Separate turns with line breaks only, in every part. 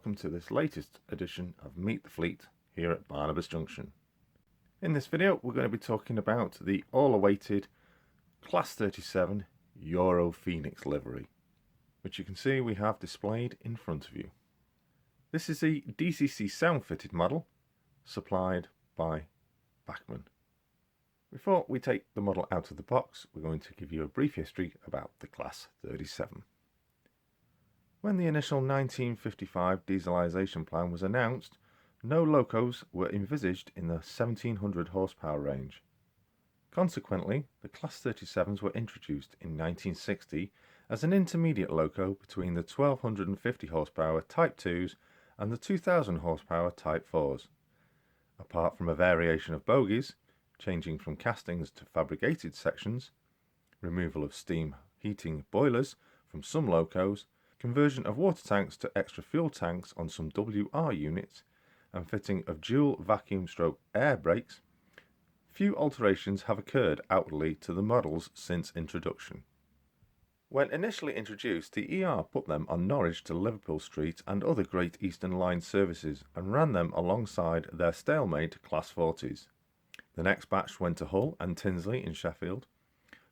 welcome to this latest edition of Meet the Fleet here at Barnabas Junction. In this video we're going to be talking about the all-awaited Class 37 Europhoenix livery, which you can see we have displayed in front of you. This is a DCC sound-fitted model supplied by Bachmann. Before we take the model out of the box, we're going to give you a brief history about the Class 37. When the initial 1955 dieselisation plan was announced, no locos were envisaged in the 1700 horsepower range. Consequently, the Class 37s were introduced in 1960 as an intermediate loco between the 1250 horsepower Type 2s and the 2000 horsepower Type 4s. Apart from a variation of bogies, changing from castings to fabricated sections, removal of steam heating boilers from some locos, conversion of water tanks to extra fuel tanks on some WR units, and fitting of dual vacuum stroke air brakes, few alterations have occurred outwardly to the models since introduction. When initially introduced, the ER put them on Norwich to Liverpool Street and other Great Eastern Line services and ran them alongside their stalemate Class 40s. The next batch went to Hull and Tinsley in Sheffield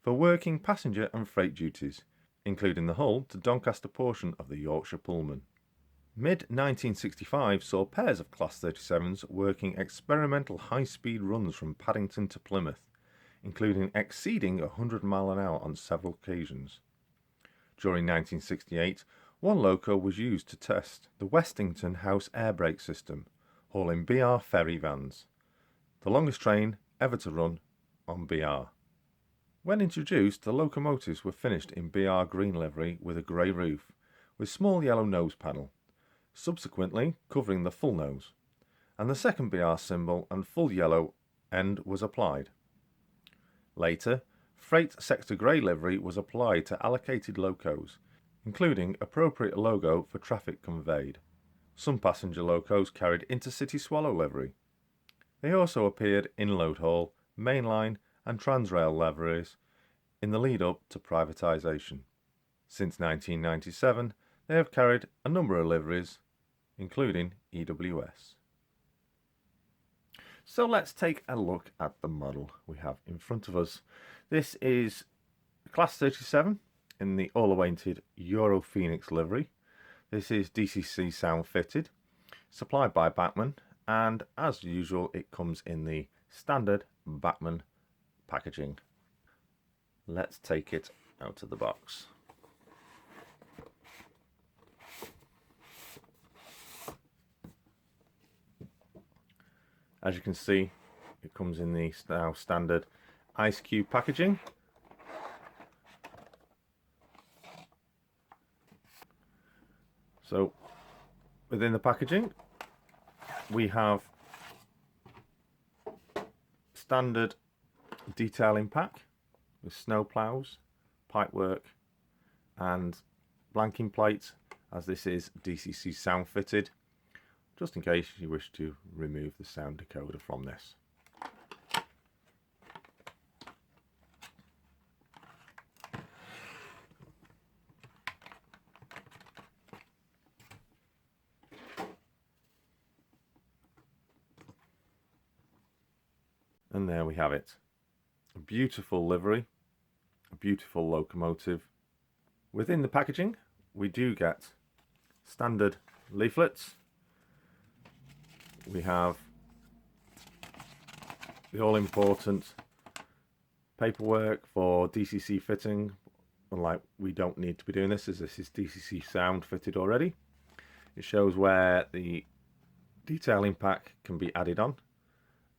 for working passenger and freight duties, including the Hull to Doncaster portion of the Yorkshire Pullman. Mid-1965 saw pairs of Class 37s working experimental high-speed runs from Paddington to Plymouth, including exceeding 100 miles an hour on several occasions. During 1968, one loco was used to test the Westington House air brake system, hauling BR ferry vans, the longest train ever to run on BR. When introduced, the locomotives were finished in BR green livery with a grey roof, with small yellow nose panel, subsequently covering the full nose, and the second BR symbol and full yellow end was applied. Later, freight sector grey livery was applied to allocated locos, including appropriate logo for traffic conveyed. Some passenger locos carried intercity swallow livery. They also appeared in load haul, mainline and transrail liveries in the lead-up to privatisation. Since 1997, they have carried a number of liveries, including EWS. So let's take a look at the model we have in front of us. This is Class 37 in the all-awaited Europhoenix livery. This is DCC sound fitted, supplied by Bachmann, and as usual it comes in the standard Bachmann packaging. Let's take it out of the box. As you can see, it comes in the now standard ice cube packaging. So within the packaging we have standard detailing pack with snow ploughs, pipework and blanking plates, as this is DCC sound fitted, just in case you wish to remove the sound decoder from this. And there we have it. A beautiful livery, a beautiful locomotive. Within the packaging we do get standard leaflets. We have the all-important paperwork for DCC fitting, unlike we don't need to be doing this as this is DCC sound fitted already. It shows where the detailing pack can be added on,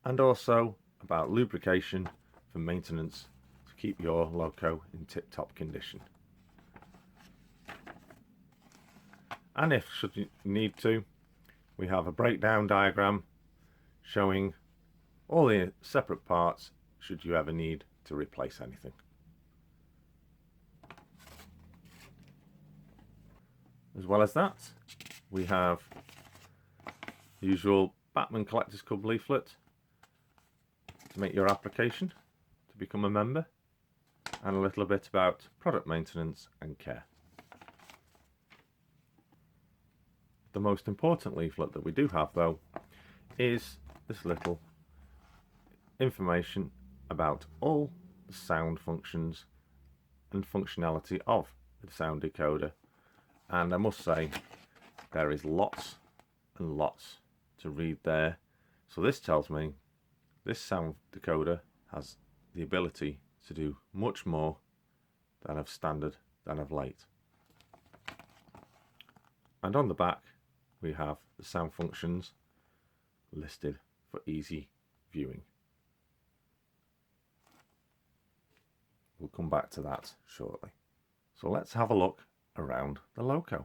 and also about lubrication for maintenance to keep your loco in tip-top condition. And if should you need to, we have a breakdown diagram showing all the separate parts should you ever need to replace anything. As well as that, we have the usual Bachmann Collectors Club leaflet to make your application to become a member, and a little bit about product maintenance and care. the most important leaflet that we do have, though, is this little information about all the sound functions and functionality of the sound decoder. And I must say, there is lots and lots to read there. So this tells me this sound decoder has the ability to do much more than of late. And on the back we have the sound functions listed for easy viewing. We'll come back to that shortly. So let's have a look around the loco.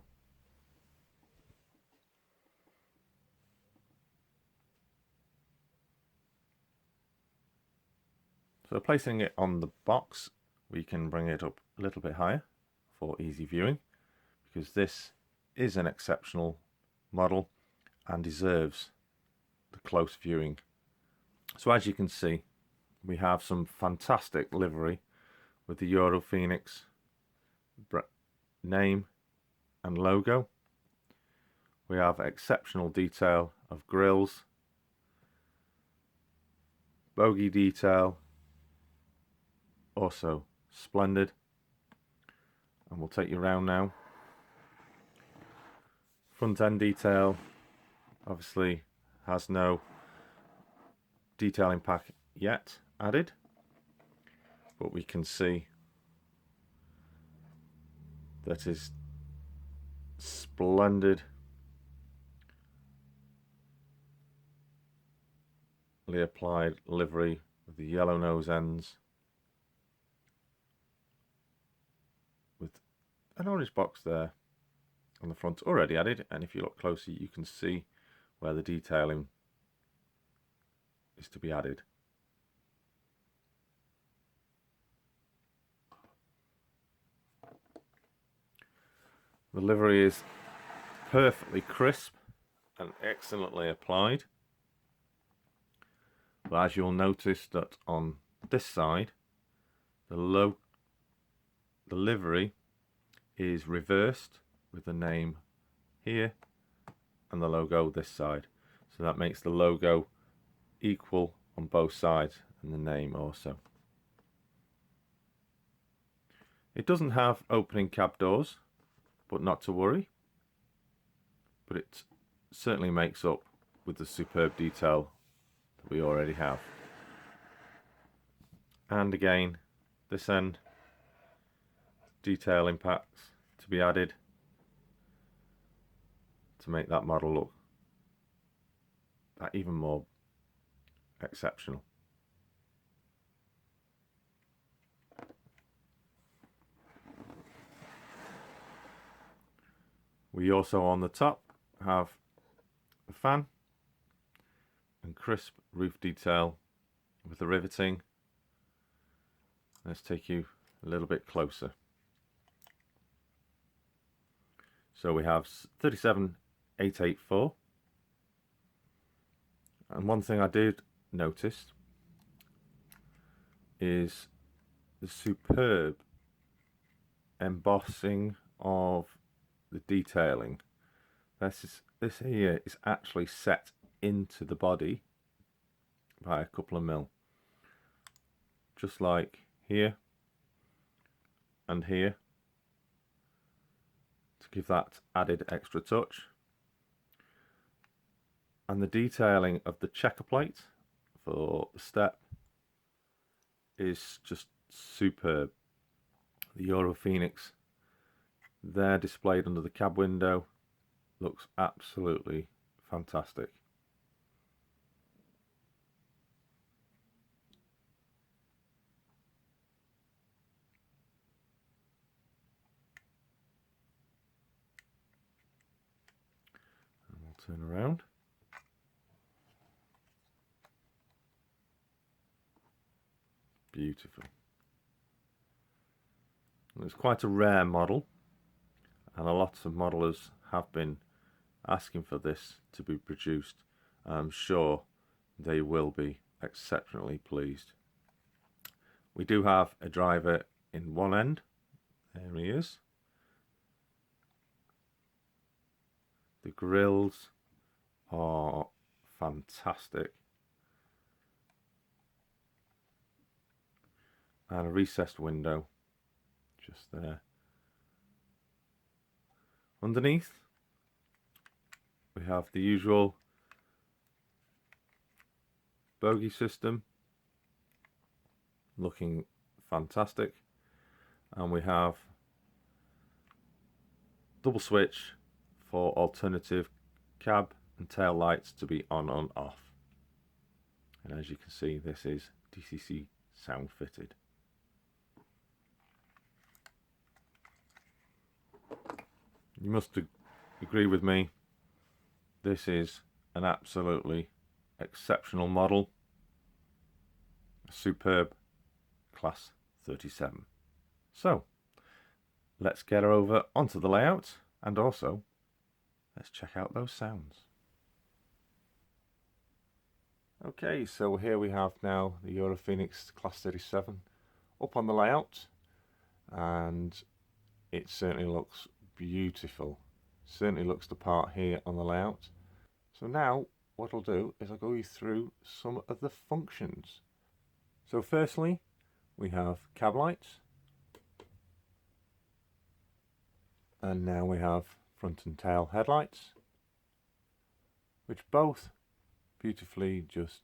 So placing it on the box, we can bring it up a little bit higher for easy viewing, because this is an exceptional model and deserves the close viewing. So as you can see, we have some fantastic livery with the Europhoenix name and logo. We have exceptional detail of grills, bogey detail, also splendid. And we'll take you around now. Front end detail obviously has no detailing pack yet added, but we can see that is splendidly applied livery with the yellow nose ends, with an orange box there on the front already added, and if you look closer you can see where the detailing is to be added. The livery is perfectly crisp and excellently applied, but as you'll notice that on this side the livery is reversed with the name here and the logo this side, so that makes the logo equal on both sides and the name also. It doesn't have opening cab doors, but not to worry, but it certainly makes up with the superb detail that we already have. And again, this end, detail impacts to be added to make that model look that even more exceptional. We also on the top have a fan and crisp roof detail with the riveting. Let's take you a little bit closer. So we have 37884, and one thing I did notice is the superb embossing of the detailing. This here is actually set into the body by a couple of mil, just like here and here, to give that added extra touch. And the detailing of the checker plate for the step is just superb. The Europhoenix there displayed under the cab window looks absolutely fantastic. And we'll turn around. Beautiful. It's quite a rare model, and a lot of modelers have been asking for this to be produced. I'm sure they will be exceptionally pleased. We do have a driver in one end. There he is. The grills are fantastic. And a recessed window just there. Underneath, we have the usual bogey system, looking fantastic, and we have double switch for alternative cab and tail lights to be on and off. And as you can see, this is DCC sound fitted. You must agree with me, this is an absolutely exceptional model, a superb Class 37. So let's get her over onto the layout, and also let's check out those sounds. Okay, so here we have now the Europhoenix Class 37 up on the layout, and it certainly looks beautiful. Certainly looks the part here on the layout. So now what I'll do is I'll go you through some of the functions. So firstly, we have cab lights, and now we have front and tail headlights, which both beautifully just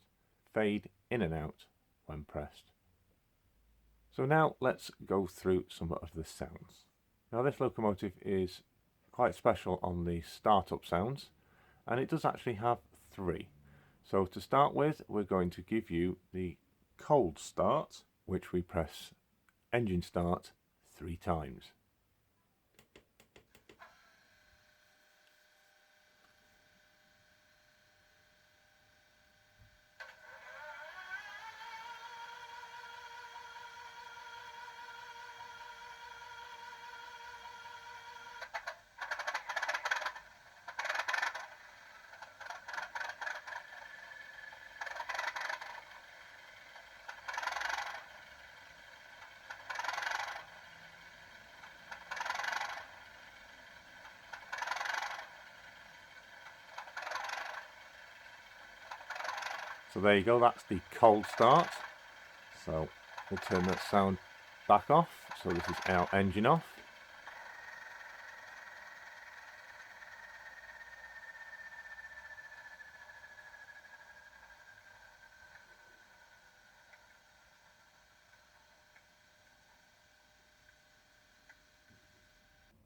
fade in and out when pressed. So now let's go through some of the sounds. Now this locomotive is quite special on the startup sounds, and it does actually have 3. So to start with, we're going to give you the cold start, which we press engine start 3 times. So there you go, that's the cold start. So we'll turn that sound back off. So this is our engine off.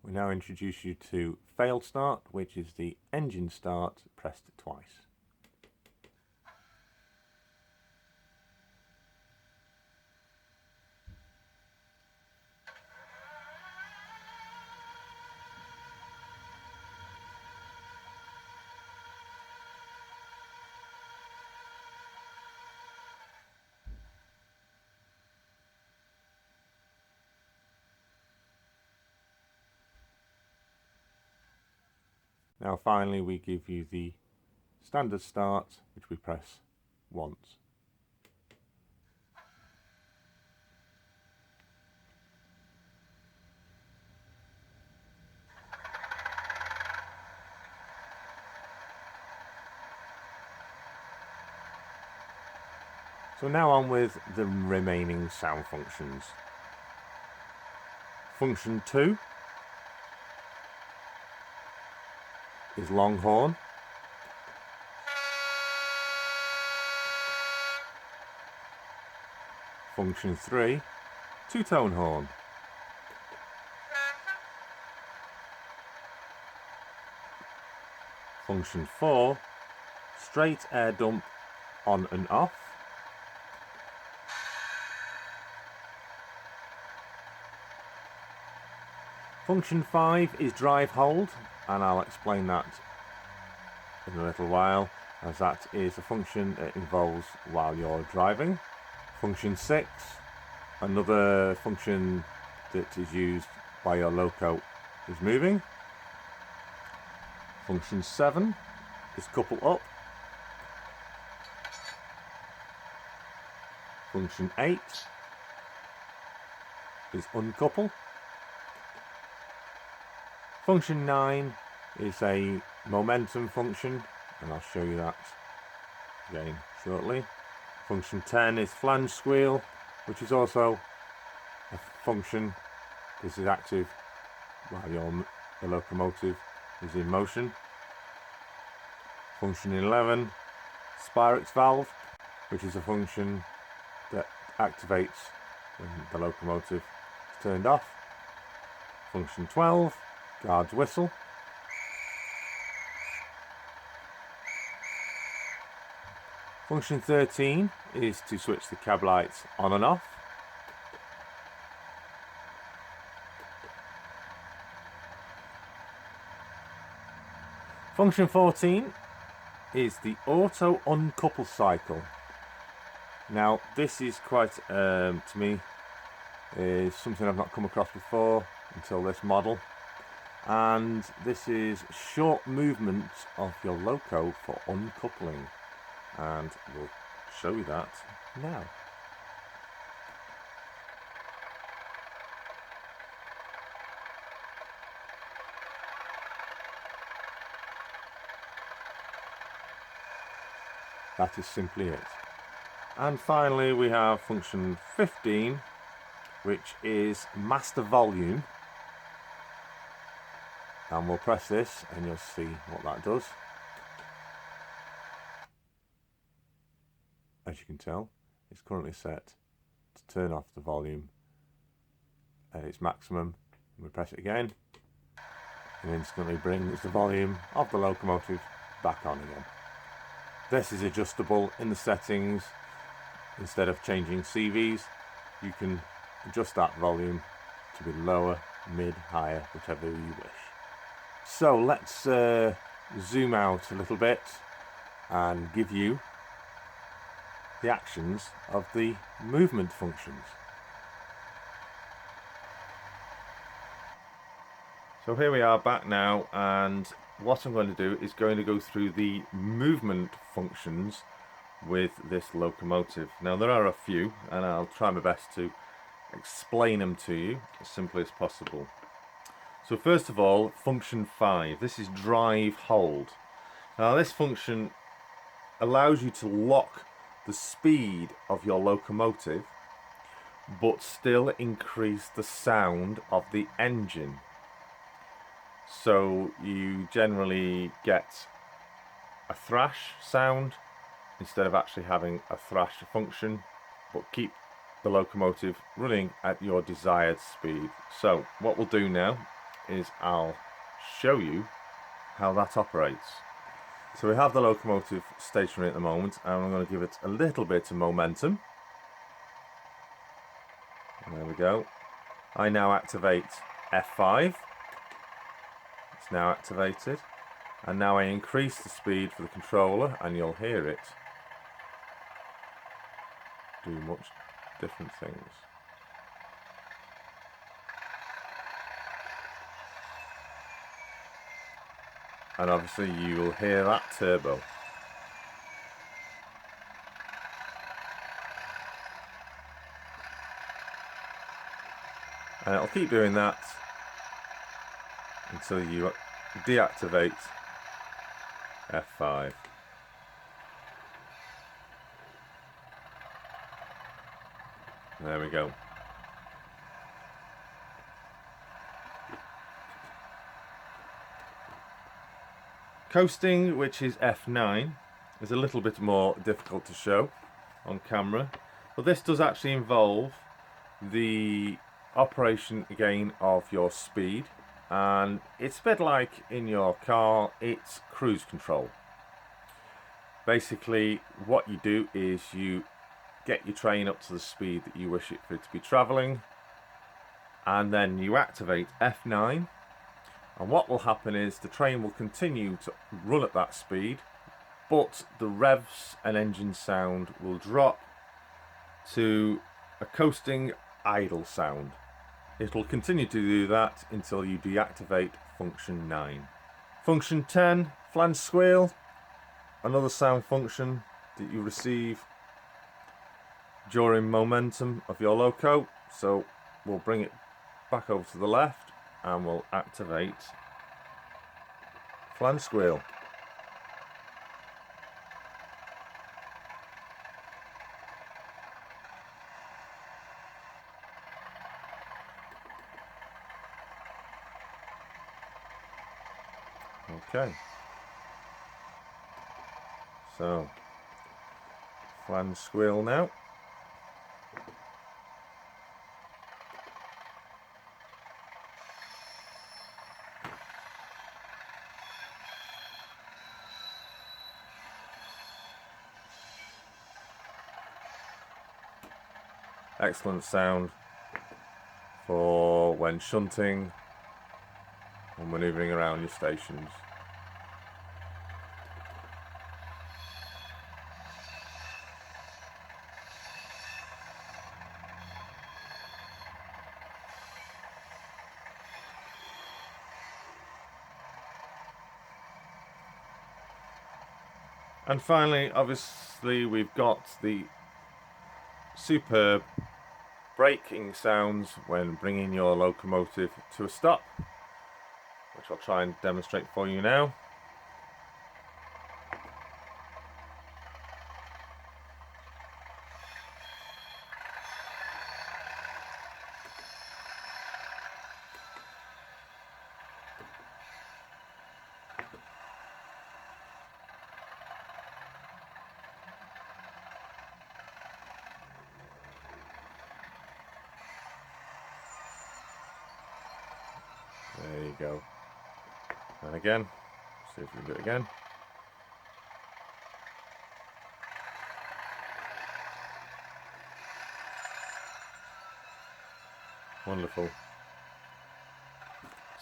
We now introduce you to failed start, which is the engine start pressed twice. Now finally we give you the standard start, which we press once. So now on with the remaining sound functions. Function 2 is long horn. Function 3, two-tone horn. Function 4, straight air dump on and off. Function 5 is drive hold, and I'll explain that in a little while, as that is a function that involves while you're driving. Function 6, another function that is used while your loco is moving. Function 7 is couple up. Function 8 is uncouple. Function 9 is a momentum function, and I'll show you that again shortly. Function 10 is flange squeal, which is also a function. This is active while the locomotive is in motion. Function 11, Spirex valve, which is a function that activates when the locomotive is turned off. Function 12, guard's whistle. Function 13 is to switch the cab lights on and off. Function 14 is the auto uncouple cycle. Now this is quite, to me, is something I've not come across before until this model, and this is short movement of your loco for uncoupling, and we'll show you that now. That is simply it. And finally we have function 15, which is master volume, and we'll press this and you'll see what that does. As you can tell, it's currently set to turn off the volume at its maximum. We press it again and instantly brings the volume of the locomotive back on again. This is adjustable in the settings. Instead of changing CVs, you can adjust that volume to be lower, mid, higher, whichever you wish. So let's zoom out a little bit and give you the actions of the movement functions. So here we are back now, and what I'm going to do is going to go through the movement functions with this locomotive. Now there are a few, and I'll try my best to explain them to you as simply as possible. So first of all, function 5, this is drive hold. Now this function allows you to lock the speed of your locomotive but still increase the sound of the engine. So you generally get a thrash sound instead of actually having a thrash function, but keep the locomotive running at your desired speed. So what we'll do now is I'll show you how that operates. So we have the locomotive stationary at the moment, and I'm going to give it a little bit of momentum. And there we go. I now activate F5. It's now activated, and now I increase the speed for the controller, and you'll hear it do much different things. And obviously you will hear that turbo. And it'll keep doing that until you deactivate F5. There we go. Coasting, which is F9, is a little bit more difficult to show on camera, but this does actually involve the operation again of your speed, and it's a bit like in your car, it's cruise control. Basically what you do is you get your train up to the speed that you wish it for it to be travelling, and then you activate F9, and what will happen is the train will continue to run at that speed, but the revs and engine sound will drop to a coasting idle sound. It'll continue to do that until you deactivate function 9. Function 10, flange squeal, another sound function that you receive during momentum of your loco. So we'll bring it back over to the left and we'll activate flange squeal. Okay, so flange squeal now. Excellent sound for when shunting or manoeuvring around your stations. And finally, obviously, we've got the superb braking sounds when bringing your locomotive to a stop, which I'll try and demonstrate for you now. There you go. And again, see if we can do it again. Wonderful.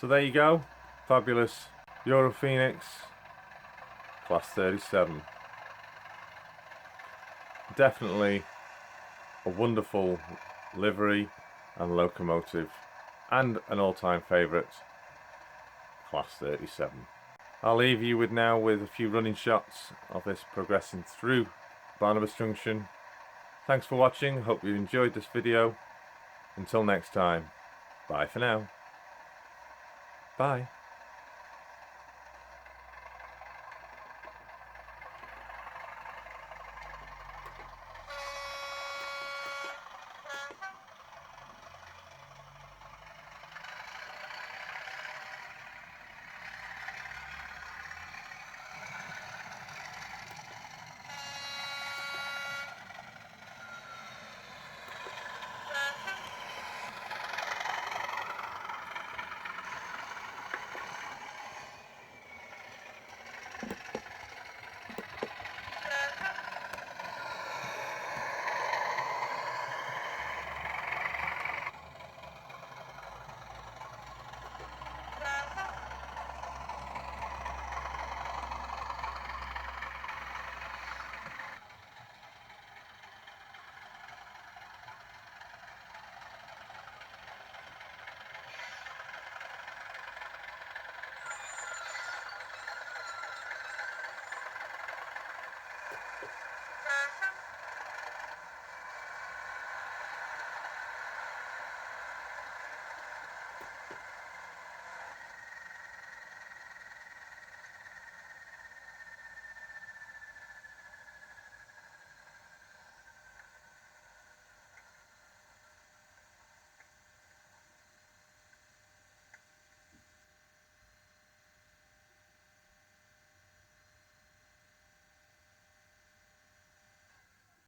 So there you go. Fabulous Europhoenix Class 37. Definitely a wonderful livery and locomotive, and an all-time favourite, Class 37. I'll leave you now with a few running shots of this progressing through Barnabas Junction. Thanks for watching, hope you enjoyed this video. Until next time, bye for now. Bye.